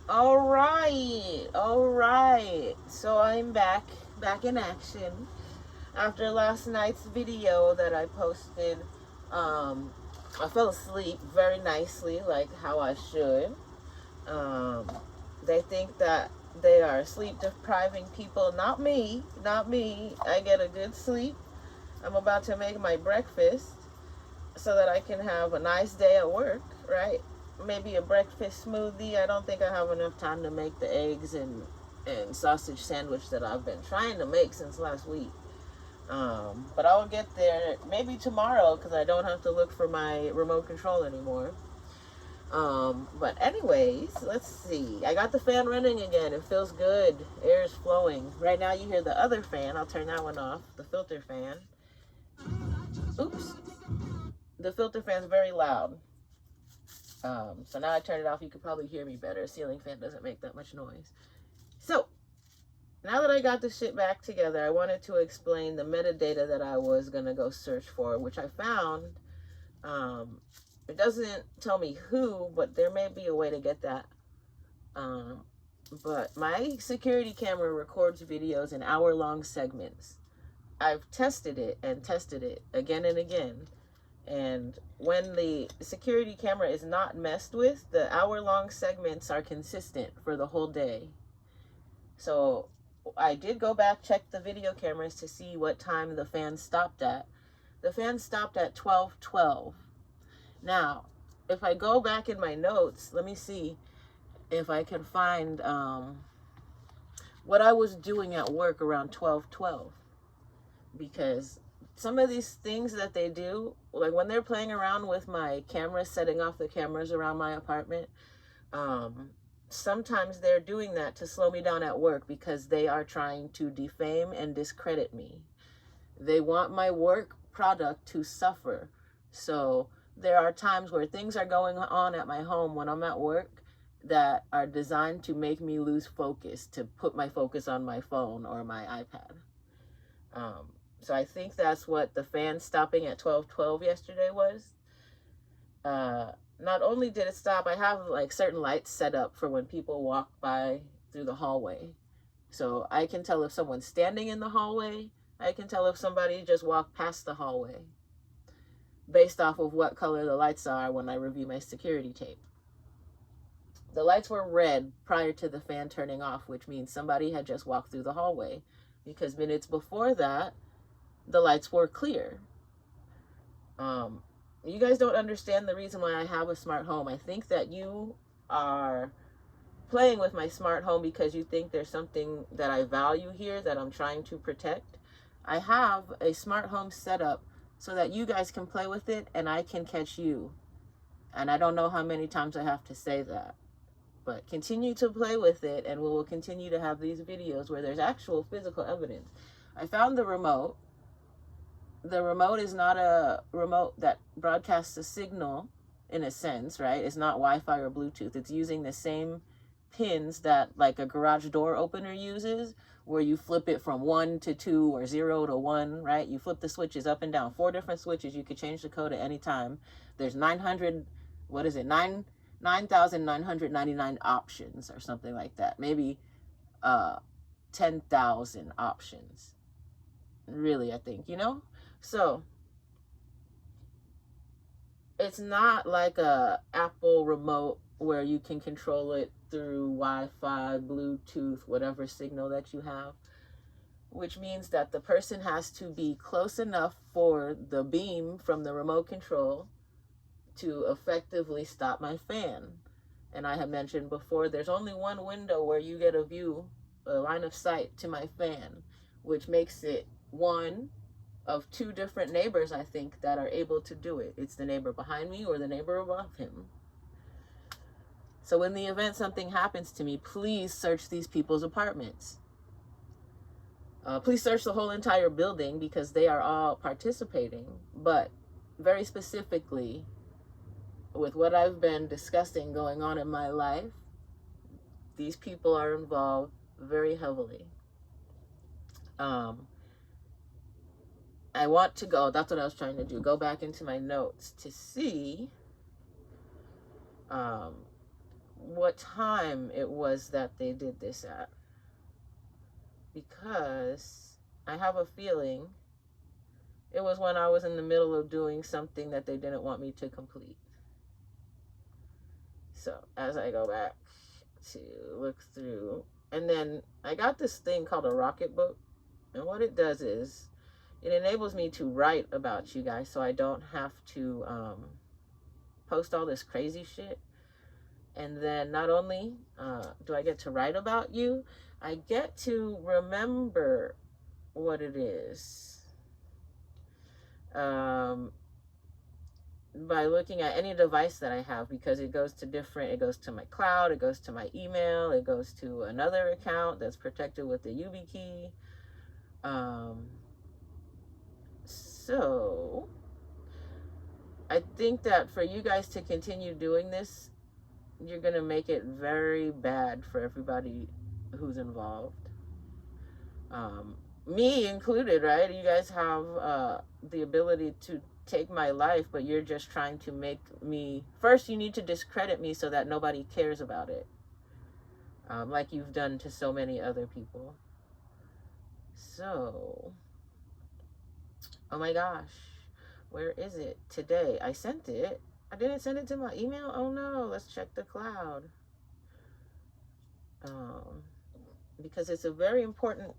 All right. So I'm back in action after last night's video that I posted. Um, I fell asleep very nicely, like how I should. Um, they think that they are sleep depriving people. Not me. Not me. I get a good sleep. I'm about to make my breakfast so that I can have a nice day at work, right? Maybe a breakfast smoothie. I don't think I have enough time to make the eggs and sausage sandwich that I've been trying to make since last week. But I will get there maybe tomorrow because I don't have to look for my remote control anymore. But anyways, let's see. I got the fan running again. It feels good. Air is flowing. Right now you hear the other fan. I'll turn that one off. The filter fan. Oops. The filter fan's very loud. So now I turn it off. You could probably hear me better. A ceiling fan doesn't make that much noise. So now that I got the shit back together, I wanted to explain the metadata that I was gonna go search for, which I found. It doesn't tell me who, but there may be a way to get that. But my security camera records videos in hour-long segments. I've tested it again and again. And when the security camera is not messed with, the hour-long segments are consistent for the whole day. So I did go back, check the video cameras to see what time the fan stopped at. The fan stopped at 12:12. Now, if I go back in my notes, let me see if I can find what I was doing at work around 12:12. Because some of these things that they do, like when they're playing around with my cameras, setting off the cameras around my apartment, sometimes they're doing that to slow me down at work because they are trying to defame and discredit me. They want my work product to suffer. So there are times where things are going on at my home when I'm at work that are designed to make me lose focus, to put my focus on my phone or my iPad. So I think that's what the fan stopping at 12:12 yesterday was. Not only did it stop, I have like certain lights set up for when people walk by through the hallway. So I can tell if someone's standing in the hallway. I can tell if somebody just walked past the hallway based off of what color the lights are when I review my security tape. The lights were red prior to the fan turning off, which means somebody had just walked through the hallway, because minutes before that, the lights were clear. You guys don't understand the reason why I have a smart home. I think that you are playing with my smart home because you think there's something that I value here that I'm trying to protect. I have a smart home set up so that you guys can play with it and I can catch you. And I don't know how many times I have to say that. But continue to play with it and we will continue to have these videos where there's actual physical evidence. I found the remote. The remote is not a remote that broadcasts a signal in a sense, right? It's not Wi-Fi or Bluetooth. It's using the same pins that like a garage door opener uses, where you flip it from 1 to 2 or 0 to 1, right? You flip the switches up and down, 4 different switches. You could change the code at any time. There's 9,999 options or something like that. Maybe 10,000 options. Really, I think, So it's not like a Apple remote where you can control it through Wi-Fi, Bluetooth, whatever signal that you have, which means that the person has to be close enough for the beam from the remote control to effectively stop my fan. And I have mentioned before, there's only one window where you get a view, a line of sight to my fan, which makes it one of 2 different neighbors, I think, that are able to do it. It's the neighbor behind me or the neighbor above him. So in the event something happens to me, please search these people's apartments. Please search the whole entire building because they are all participating. But very specifically, with what I've been discussing going on in my life, these people are involved very heavily. I want to go, that's what I was trying to do, go back into my notes to see what time it was that they did this at, because I have a feeling it was when I was in the middle of doing something that they didn't want me to complete. So as I go back to look through, and then I got this thing called a Rocketbook, and what it does is it enables me to write about you guys, so I don't have to post all this crazy shit. And then not only do I get to write about you, I get to remember what it is by looking at any device that I have, because it goes to it goes to my cloud, it goes to my email, it goes to another account that's protected with the YubiKey. So I think that for you guys to continue doing this, you're going to make it very bad for everybody who's involved. Me included, right? You guys have the ability to take my life, but you're just trying to make me... First, you need to discredit me so that nobody cares about it. Like you've done to so many other people. So... Oh my gosh. Where is it? Today. I sent it. I didn't send it to my email? Oh no. Let's check the cloud. Because it's a very important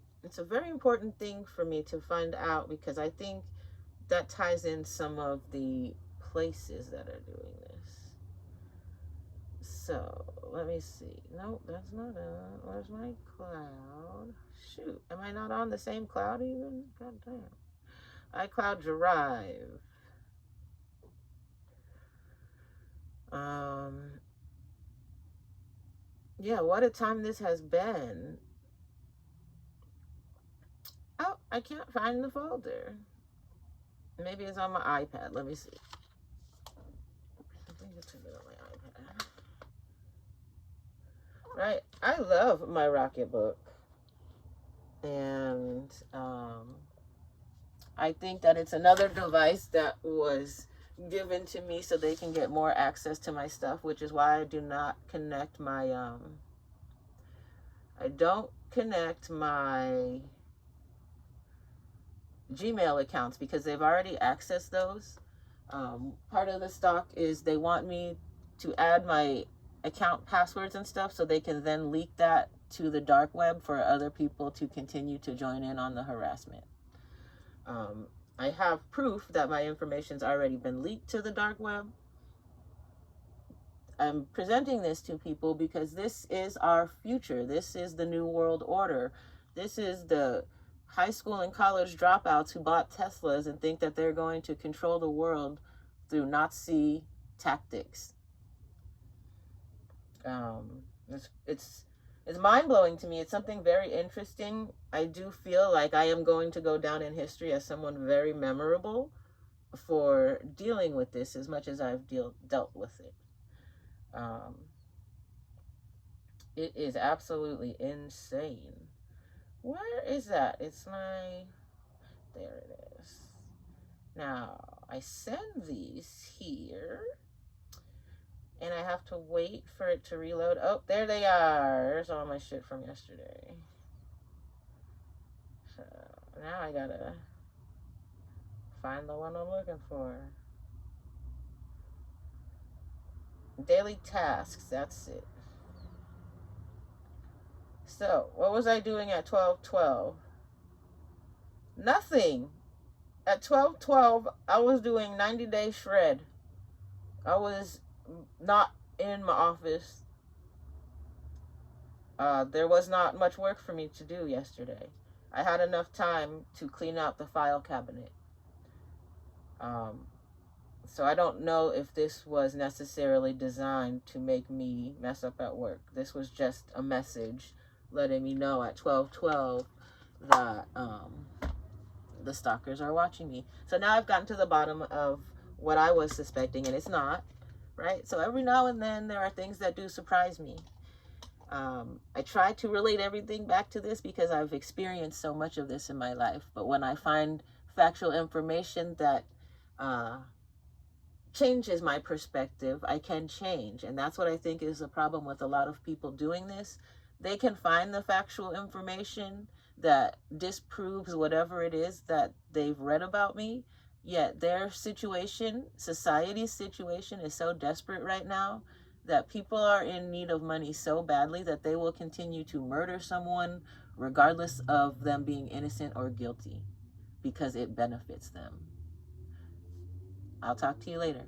thing for me to find out, because I think that ties in some of the places that are doing this. So let me see. Nope, that's not it. Where's my cloud? Shoot, am I not on the same cloud even? God damn. iCloud Drive. Yeah, what a time this has been. Oh, I can't find the folder. Maybe it's on my iPad. Let me see. I think it's on my iPad. Right. I love my Rocketbook. And I think that it's another device that was given to me so they can get more access to my stuff, which is why I do not connect my I don't connect my Gmail accounts, because they've already accessed those. Part of the stock is they want me to add my account passwords and stuff so they can then leak that to the dark web for other people to continue to join in on the harassment. I have proof that my information's already been leaked to the dark web. I'm presenting this to people because this is our future. This is the new world order. This is the high school and college dropouts who bought Teslas and think that they're going to control the world through Nazi tactics. It's mind-blowing to me. It's something very interesting. I do feel like I am going to go down in history as someone very memorable for dealing with this as much as I've dealt with it. It is absolutely insane. Where is that? It's my... There it is. Now, I send these here. And I have to wait for it to reload. Oh, there they are. There's all my shit from yesterday. So, now I gotta find the one I'm looking for. Daily tasks, that's it. So, what was I doing at 12:12? Nothing. At 12:12, I was doing 90-day shred. I was not in my office. There was not much work for me to do yesterday. I had enough time to clean out the file cabinet. So I don't know if this was necessarily designed to make me mess up at work. This was just a message letting me know at 12:12 that the stalkers are watching me. So now I've gotten to the bottom of what I was suspecting, and it's not, right? So every now and then there are things that do surprise me. I try to relate everything back to this because I've experienced so much of this in my life. But when I find factual information that changes my perspective, I can change. And that's what I think is the problem with a lot of people doing this. They can find the factual information that disproves whatever it is that they've read about me, yet their situation, society's situation, is so desperate right now that people are in need of money so badly that they will continue to murder someone regardless of them being innocent or guilty because it benefits them. I'll talk to you later.